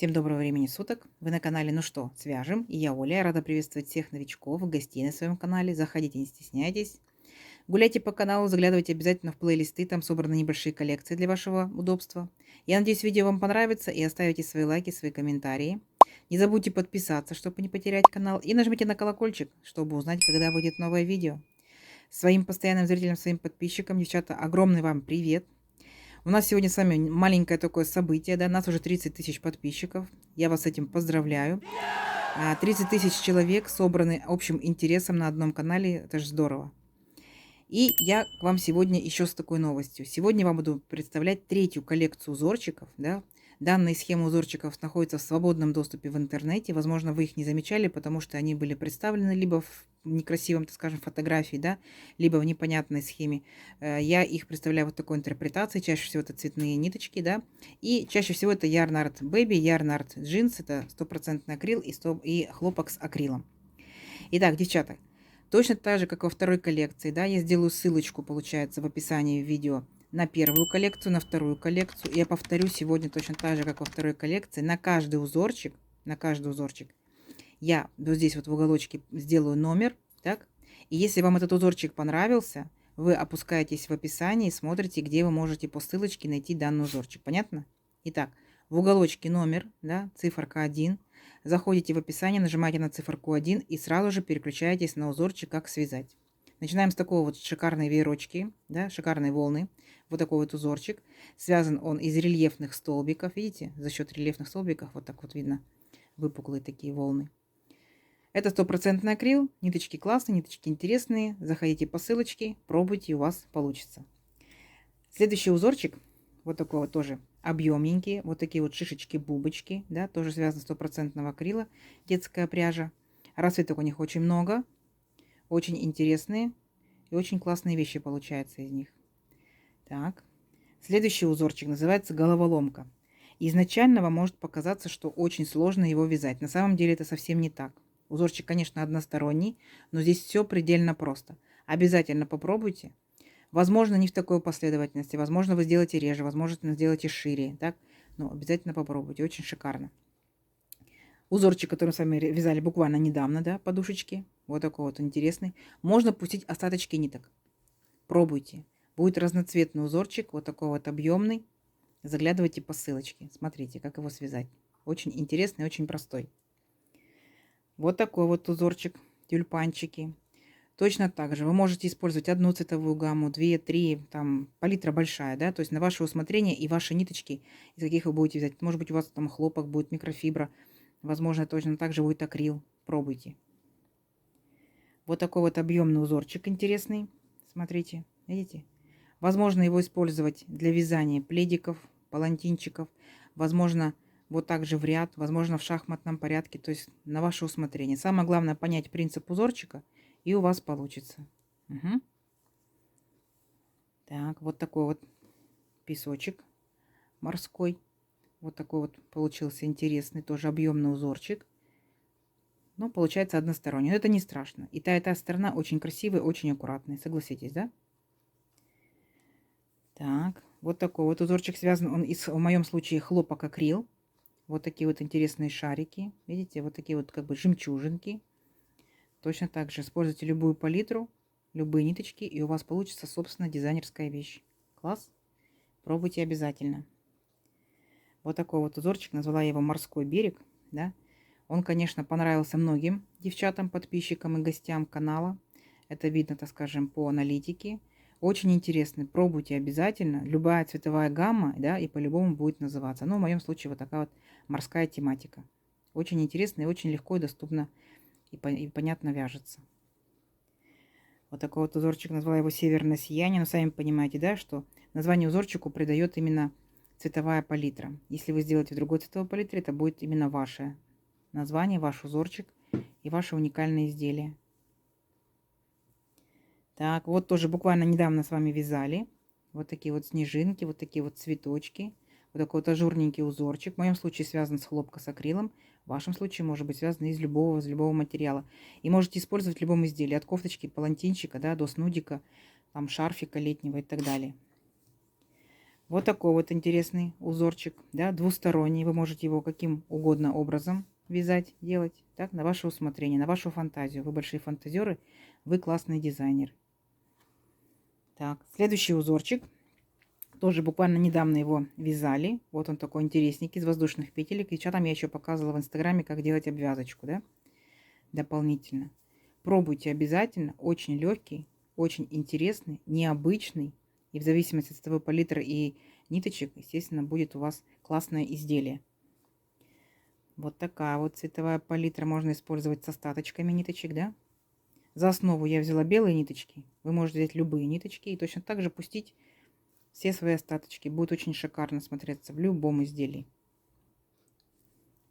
Всем доброго времени суток. Вы на канале «Ну что, свяжем?» И я Оля. Я рада приветствовать всех новичков, гостей на своем канале. Заходите, не стесняйтесь. Гуляйте по каналу, заглядывайте обязательно в плейлисты. Там собраны небольшие коллекции для вашего удобства. Я надеюсь, видео вам понравится и оставите свои лайки, свои комментарии. Не забудьте подписаться, чтобы не потерять канал. И нажмите на колокольчик, чтобы узнать, когда выйдет новое видео. Своим постоянным зрителям, своим подписчикам, девчата, огромный вам привет. У нас сегодня с вами маленькое такое событие, да, нас уже 30 тысяч подписчиков. Я вас с этим поздравляю. 30 тысяч человек собраны общим интересом на одном канале, это же здорово. И я к вам сегодня еще с такой новостью. Сегодня вам буду представлять третью коллекцию узорчиков, да. Данные схемы узорчиков находятся в свободном доступе в интернете. Возможно, вы их не замечали, потому что они были представлены либо в некрасивом, так скажем, фотографии, да, либо в непонятной схеме. Я их представляю вот такой интерпретации. Чаще всего это цветные ниточки, да. И чаще всего это Yarn Art Baby, Yarn Art Jeans. Это стопроцентный акрил и хлопок с акрилом. Итак, девчата, точно так же, как во второй коллекции, да, я сделаю ссылочку, получается, в описании видео на первую коллекцию, на вторую коллекцию. Я повторю сегодня точно так же, как во второй коллекции, на каждый узорчик, я вот здесь вот в уголочке сделаю номер, так. И если вам этот узорчик понравился, вы опускаетесь в описании и смотрите, где вы можете по ссылочке найти данный узорчик. Понятно? Итак, в уголочке номер, да, циферка 1. Заходите в описание, нажимаете на циферку 1 и сразу же переключаетесь на узорчик «Как связать». Начинаем с такого вот шикарной веерочки, да, шикарной волны. Вот такой вот узорчик. Связан он из рельефных столбиков. Видите, за счет рельефных столбиков вот так вот видно выпуклые такие волны. Это стопроцентный акрил. Ниточки классные, ниточки интересные. Заходите по ссылочке, пробуйте, у вас получится. Следующий узорчик, вот такой вот тоже объемненький. Вот такие вот шишечки-бубочки, да, тоже связаны с стопроцентного акрила. Детская пряжа. Расцветок у них очень много. Очень интересные и очень классные вещи получаются из них. Так. Следующий узорчик называется головоломка. Изначально вам может показаться, что очень сложно его вязать. На самом деле это совсем не так. Узорчик, конечно, односторонний, но здесь все предельно просто. Обязательно попробуйте. Возможно, не в такой последовательности. Возможно, вы сделаете реже, возможно, сделаете шире. Так? Но обязательно попробуйте. Очень шикарно. Узорчик, который мы с вами вязали буквально недавно, да, подушечки. Вот такой вот интересный. Можно пустить остаточки ниток. Пробуйте. Будет разноцветный узорчик, вот такой вот объемный. Заглядывайте по ссылочке. Смотрите, как его связать. Очень интересный, очень простой. Вот такой вот узорчик, тюльпанчики. Точно так же вы можете использовать одну цветовую гамму, 2, 3, там палитра большая, да, то есть на ваше усмотрение и ваши ниточки, из каких вы будете взять. Может быть, у вас там хлопок будет, микрофибра. Возможно, точно так же будет акрил. Пробуйте. Вот такой вот объемный узорчик интересный. Смотрите, видите? Возможно его использовать для вязания пледиков, палантинчиков. Возможно, вот так же в ряд, возможно, в шахматном порядке. То есть на ваше усмотрение. Самое главное понять принцип узорчика, и у вас получится. Угу. Так, вот такой вот песочек морской. Вот такой вот получился интересный, тоже объемный узорчик. Но получается односторонний. Но это не страшно. И та сторона очень красивая, очень аккуратная. Согласитесь, да? Так, вот такой вот узорчик связан. Он в моем случае хлопок акрил. Вот такие вот интересные шарики. Видите, вот такие вот как бы жемчужинки. Точно так же используйте любую палитру, любые ниточки, и у вас получится, собственно, дизайнерская вещь. Класс? Пробуйте обязательно. Вот такой вот узорчик. Назвала я его «Морской берег». Да? Он, конечно, понравился многим девчатам, подписчикам и гостям канала. Это видно, так скажем, по аналитике. Очень интересный. Пробуйте обязательно. Любая цветовая гамма, да, и по-любому будет называться. Ну, в моем случае вот такая вот морская тематика. Очень интересно и очень легко и доступно и понятно вяжется. Вот такой вот узорчик, назвала его «Северное сияние». Но сами понимаете, да, что название узорчику придает именно цветовая палитра. Если вы сделаете в другой цветовой палитре, это будет именно ваше название, ваш узорчик и ваше уникальное изделие. Так, вот тоже буквально недавно с вами вязали. Вот такие вот снежинки, вот такие вот цветочки. Вот такой вот ажурненький узорчик. В моем случае связан с хлопка с акрилом. В вашем случае может быть связан из любого материала. И можете использовать в любом изделии. От кофточки, палантинчика, да, до снудика, там шарфика летнего и так далее. Вот такой вот интересный узорчик, да, двусторонний. Вы можете его каким угодно образом вязать, делать, так, на ваше усмотрение, на вашу фантазию. Вы большие фантазеры, вы классный дизайнер. Так, следующий узорчик. Тоже буквально недавно его вязали. Вот он такой интересненький, из воздушных петелек. И там я еще показывала в инстаграме, как делать обвязочку, да, дополнительно. Пробуйте обязательно. Очень легкий, очень интересный, необычный. И в зависимости от цветовой палитры и ниточек, естественно, будет у вас классное изделие. Вот такая вот цветовая палитра. Можно использовать с остаточками ниточек, да. За основу я взяла белые ниточки. Вы можете взять любые ниточки и точно так же пустить все свои остаточки. Будет очень шикарно смотреться в любом изделии.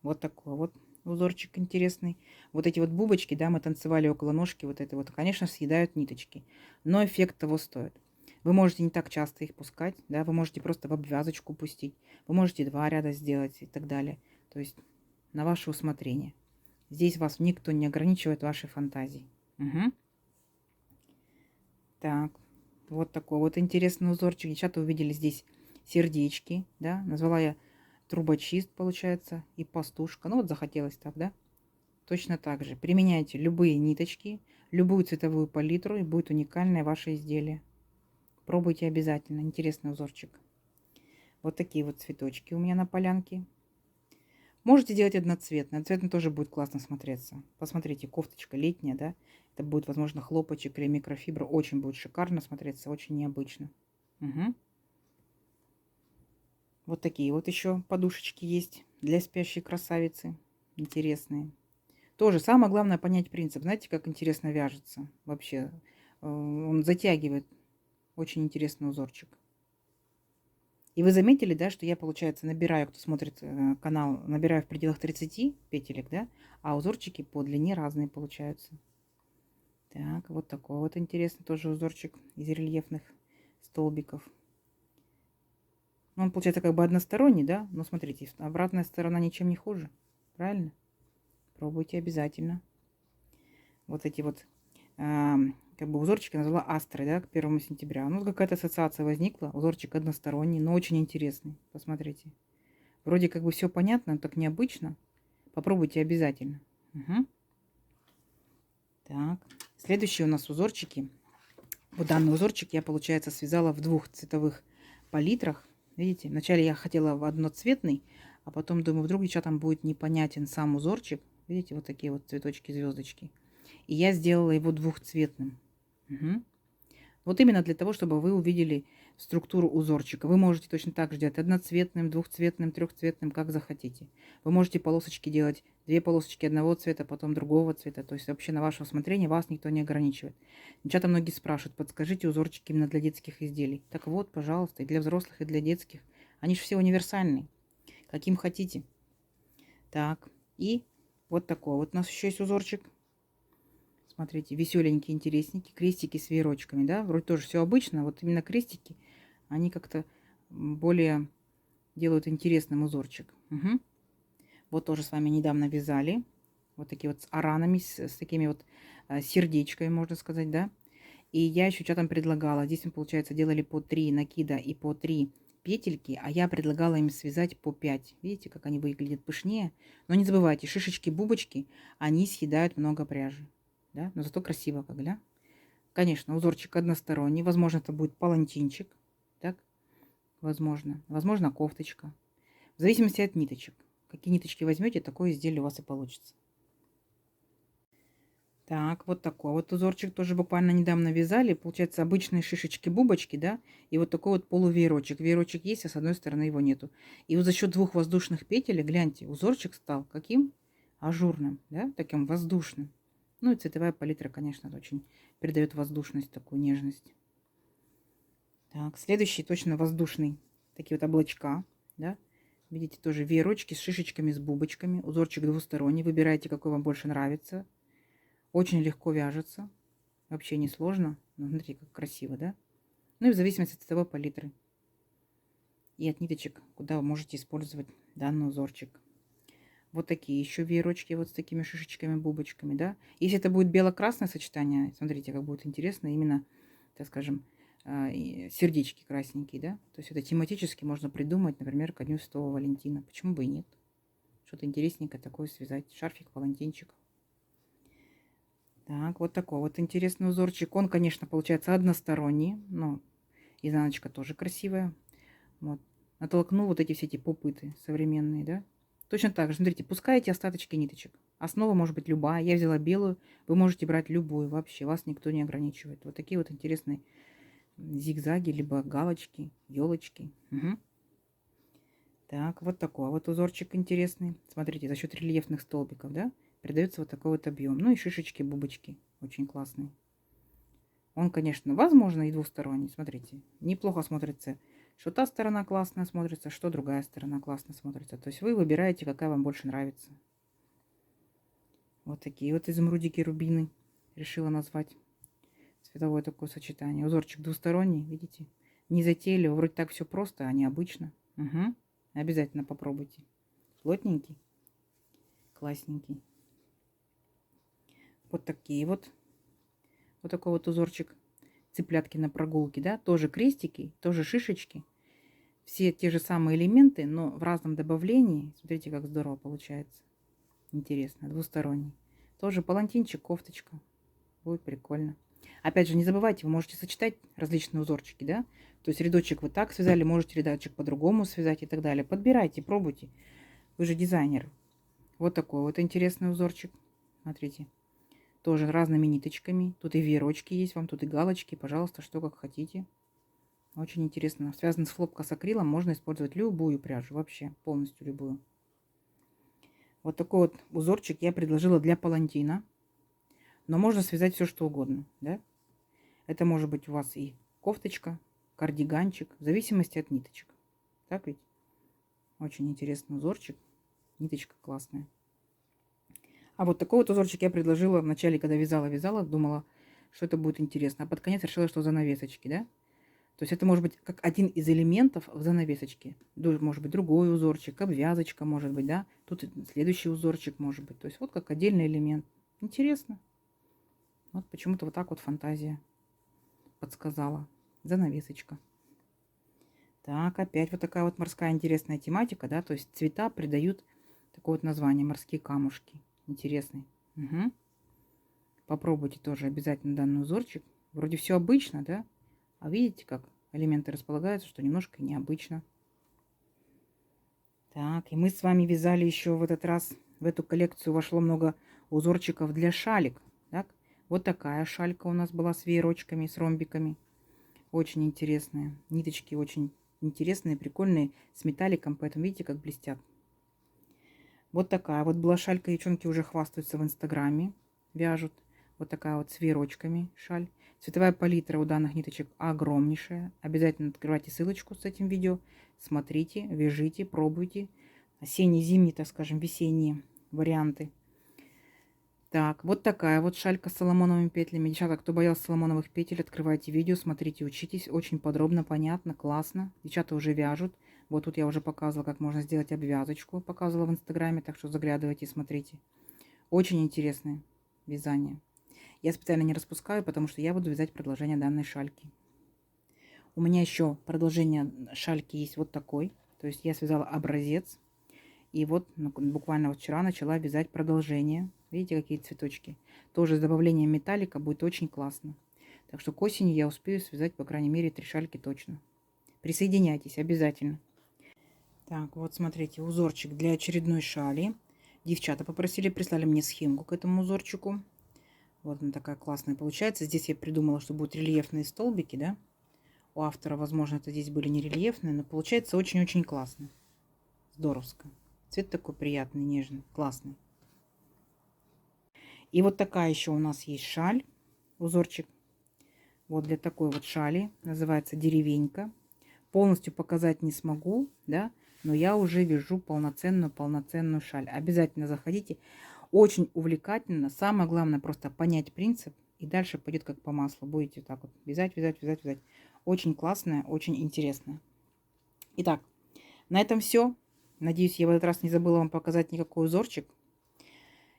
Вот такой вот узорчик интересный. Вот эти вот бубочки, да, мы танцевали около ножки, вот это вот, конечно, съедают ниточки. Но эффект того стоит. Вы можете не так часто их пускать, да, вы можете просто в обвязочку пустить. Вы можете 2 ряда сделать и так далее. То есть на ваше усмотрение. Здесь вас никто не ограничивает вашей фантазией. Угу. Так, вот такой вот интересный узорчик. Девчата увидели здесь сердечки, да, назвала я трубочист, получается, и пастушка. Ну вот захотелось так, да. Точно так же применяйте любые ниточки, любую цветовую палитру, и будет уникальное ваше изделие. Пробуйте обязательно. Интересный узорчик. Вот такие вот цветочки у меня на полянке. Можете делать одноцветный. Одноцветный тоже будет классно смотреться. Посмотрите, кофточка летняя, да? Это будет, возможно, хлопочек или микрофибра. Очень будет шикарно смотреться, очень необычно. Угу. Вот такие вот еще подушечки есть для спящей красавицы. Интересные. Тоже самое главное понять принцип. Знаете, как интересно вяжется вообще. Он затягивает. Очень интересный узорчик. И вы заметили, да, что я, получается, набираю, кто смотрит канал, набираю в пределах 30 петелек, да, а узорчики по длине разные получаются. Так, вот такой вот интересный тоже узорчик из рельефных столбиков. Он получается как бы односторонний, да, но смотрите, обратная сторона ничем не хуже, правильно? Пробуйте обязательно. Вот эти вот как бы узорчики назвала астрой, да, к 1 сентября. Ну, какая-то ассоциация возникла. Узорчик односторонний, но очень интересный. Посмотрите. Вроде как бы все понятно, но так необычно. Попробуйте обязательно. Угу. Так. Следующие у нас узорчики. Вот данный узорчик я, получается, связала в 2 цветовых палитрах. Видите, вначале я хотела в одноцветный, а потом думаю, вдруг девчатам будет непонятен сам узорчик. Видите, вот такие вот цветочки, звездочки. И я сделала его двухцветным. Угу. Вот именно для того, чтобы вы увидели структуру узорчика. Вы можете точно так же делать одноцветным, двухцветным, трехцветным, как захотите. Вы можете полосочки делать, 2 полосочки одного цвета, потом другого цвета. То есть вообще на ваше усмотрение вас никто не ограничивает. Девчата многие спрашивают, подскажите узорчики именно для детских изделий. Так вот, пожалуйста, и для взрослых, и для детских. Они же все универсальные. Каким хотите. Так, и вот такой вот у нас еще есть узорчик. Смотрите, веселенькие, интересненькие, крестики с веерочками, да, вроде тоже все обычно, вот именно крестики, они как-то более делают интересным узорчик. Угу. Вот тоже с вами недавно вязали, вот такие вот с аранами, с такими вот сердечками, можно сказать, да. И я еще что там предлагала, здесь мы, получается, делали по 3 накида и по 3 петельки, а я предлагала им связать по 5. Видите, как они выглядят пышнее. Но не забывайте, шишечки-бубочки, они съедают много пряжи. Да? Но зато красиво как, да? Конечно, узорчик односторонний. Возможно, это будет палантинчик. Так? Возможно. Возможно, кофточка. В зависимости от ниточек. Какие ниточки возьмете, такое изделие у вас и получится. Так, вот такой вот узорчик тоже буквально недавно вязали. Получается, обычные шишечки-бубочки, да? И вот такой вот полувеерочек. Веерочек есть, а с одной стороны его нету. И вот за счет 2 воздушных петель, гляньте, узорчик стал каким? Ажурным, да? Таким воздушным. Ну и цветовая палитра, конечно, очень придает воздушность, такую нежность. Так, следующий точно воздушный. Такие вот облачка, да? Видите, тоже веерочки с шишечками, с бубочками. Узорчик двусторонний. Выбирайте, какой вам больше нравится. Очень легко вяжется. Вообще не сложно. Ну, смотрите, как красиво, да? Ну и в зависимости от цветовой палитры. И от ниточек, куда вы можете использовать данный узорчик. Вот такие еще веерочки вот с такими шишечками, бубочками, да. Если это будет бело-красное сочетание, смотрите, как будет интересно именно, так скажем, и сердечки красненькие, да. То есть это тематически можно придумать, например, ко Дню Святого Валентина. Почему бы и нет? Что-то интересненькое такое связать. Шарфик, палантинчик. Так, вот такой вот интересный узорчик. Он, конечно, получается односторонний, но изнаночка тоже красивая. Вот. Натолкну вот эти все эти попыты современные, да. Точно так же, смотрите, пускаете остаточки ниточек. Основа может быть любая. Я взяла белую, вы можете брать любую вообще. Вас никто не ограничивает. Вот такие вот интересные зигзаги, либо галочки, елочки. Угу. Так, вот такой вот узорчик интересный. Смотрите, за счет рельефных столбиков, да, придается вот такой вот объем. Ну и шишечки, бубочки. Очень классный. Он, конечно, возможно, и двусторонний. Смотрите, неплохо смотрится. Что та сторона классно смотрится, что другая сторона классно смотрится. То есть вы выбираете, какая вам больше нравится. Вот такие вот изумрудики, рубины. Решила назвать. Цветовое такое сочетание. Узорчик двусторонний, видите? Не затейливо. Вроде так все просто, а необычно. Угу. Обязательно попробуйте. Плотненький. Классненький. Вот такие вот. Вот такой вот узорчик. Цыплятки на прогулке, да? Тоже крестики, тоже шишечки. Все те же самые элементы, но в разном добавлении. Смотрите, как здорово получается. Интересно, двусторонний. Тоже палантинчик, кофточка. Будет прикольно. Опять же, не забывайте, вы можете сочетать различные узорчики, да? То есть рядочек вы так связали, можете рядочек по-другому связать и так далее. Подбирайте, пробуйте. Вы же дизайнер. Вот такой вот интересный узорчик. Смотрите. Тоже разными ниточками. Тут и веерочки есть вам, тут и галочки. Пожалуйста, что как хотите. Очень интересно. Связан с хлопка с акрилом. Можно использовать любую пряжу. Вообще полностью любую. Вот такой вот узорчик я предложила для палантина. Но можно связать все, что угодно. Да? Это может быть у вас и кофточка, кардиганчик. В зависимости от ниточек. Так ведь? Очень интересный узорчик. Ниточка классная. А вот такой вот узорчик я предложила в начале, когда вязала, думала, что это будет интересно. А под конец решила, что занавесочки, да? То есть это может быть как один из элементов в занавесочке. Может быть другой узорчик, обвязочка может быть, да? Тут следующий узорчик может быть. То есть вот как отдельный элемент. Интересно. Вот почему-то вот так вот фантазия подсказала. Занавесочка. Так, опять вот такая вот морская интересная тематика, да? То есть цвета придают такое вот название «Морские камушки». Интересный. Угу. Попробуйте тоже обязательно данный узорчик. Вроде все обычно, да? А видите, как элементы располагаются, что немножко необычно. Так, и мы с вами вязали еще в этот раз. В эту коллекцию вошло много узорчиков для шалик. Так? Вот такая шалька у нас была с веерочками, с ромбиками. Очень интересная. Ниточки очень интересные, прикольные, с металликом, поэтому видите, как блестят. Вот такая вот была шалька. Девчонки уже хвастаются в Инстаграме. Вяжут. Вот такая вот с веерочками шаль. Цветовая палитра у данных ниточек огромнейшая. Обязательно открывайте ссылочку с этим видео. Смотрите, вяжите, пробуйте. Осенние, зимние, так скажем, весенние варианты. Так, вот такая вот шалька с соломоновыми петлями. Девчата, кто боялся соломоновых петель, открывайте видео, смотрите, учитесь. Очень подробно, понятно, классно. Девчата уже вяжут. Вот тут я уже показывала, как можно сделать обвязочку. Показывала в Инстаграме, так что заглядывайте, смотрите. Очень интересное вязание. Я специально не распускаю, потому что я буду вязать продолжение данной шальки. У меня еще продолжение шальки есть вот такой. То есть я связала образец. И вот буквально вот вчера начала вязать продолжение. Видите, какие цветочки. Тоже с добавлением металлика будет очень классно. Так что к осени я успею связать, по крайней мере, 3 шальки точно. Присоединяйтесь обязательно. Так, вот смотрите, узорчик для очередной шали. Девчата попросили, прислали мне схемку к этому узорчику. Вот она такая классная получается. Здесь я придумала, что будут рельефные столбики, да. У автора, возможно, это здесь были не рельефные, но получается очень-очень классно. Здоровско. Цвет такой приятный, нежный, классный. И вот такая еще у нас есть шаль, узорчик. Вот для такой вот шали, называется деревенька. Полностью показать не смогу, да, но я уже вяжу полноценную шаль. Обязательно заходите. Очень увлекательно. Самое главное просто понять принцип. И дальше пойдет как по маслу. Будете так вот вязать, вязать, вязать, вязать. Очень классная, очень интересная. Итак, на этом все. Надеюсь, я в этот раз не забыла вам показать никакой узорчик.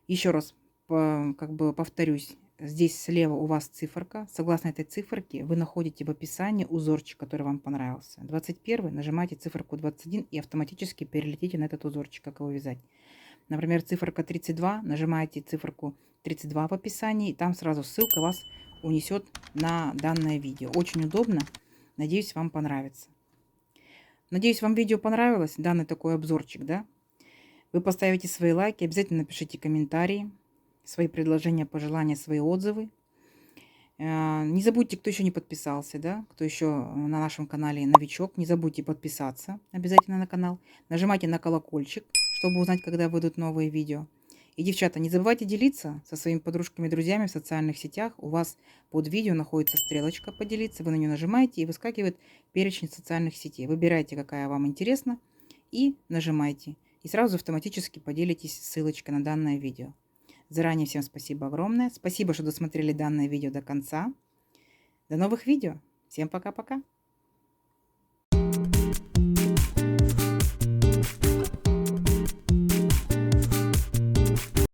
Еще раз как бы повторюсь. здесь слева у вас циферка. Согласно этой циферке вы находите в описании узорчик, который вам понравился. 21, нажимаете циферку 21 и автоматически перелетите на этот узорчик, как его вязать. Например, циферка 32, нажимаете циферку 32 в описании, и там сразу ссылка вас унесет на данное видео. Очень удобно. Надеюсь, вам понравится. Надеюсь, вам видео понравилось, данный такой обзорчик, да? Вы поставите свои лайки, обязательно напишите комментарии, свои предложения, пожелания, свои отзывы. Не забудьте, кто еще не подписался, да, кто еще на нашем канале новичок, не забудьте подписаться обязательно на канал. Нажимайте на колокольчик, чтобы узнать, когда выйдут новые видео. И, девчата, не забывайте делиться со своими подружками и друзьями в социальных сетях. У вас под видео находится стрелочка «Поделиться». Вы на нее нажимаете, и выскакивает перечень социальных сетей. Выбирайте, какая вам интересна, и нажимайте. И сразу автоматически поделитесь ссылочкой на данное видео. Заранее всем спасибо огромное. Спасибо, что досмотрели данное видео до конца. До новых видео. Всем пока-пока.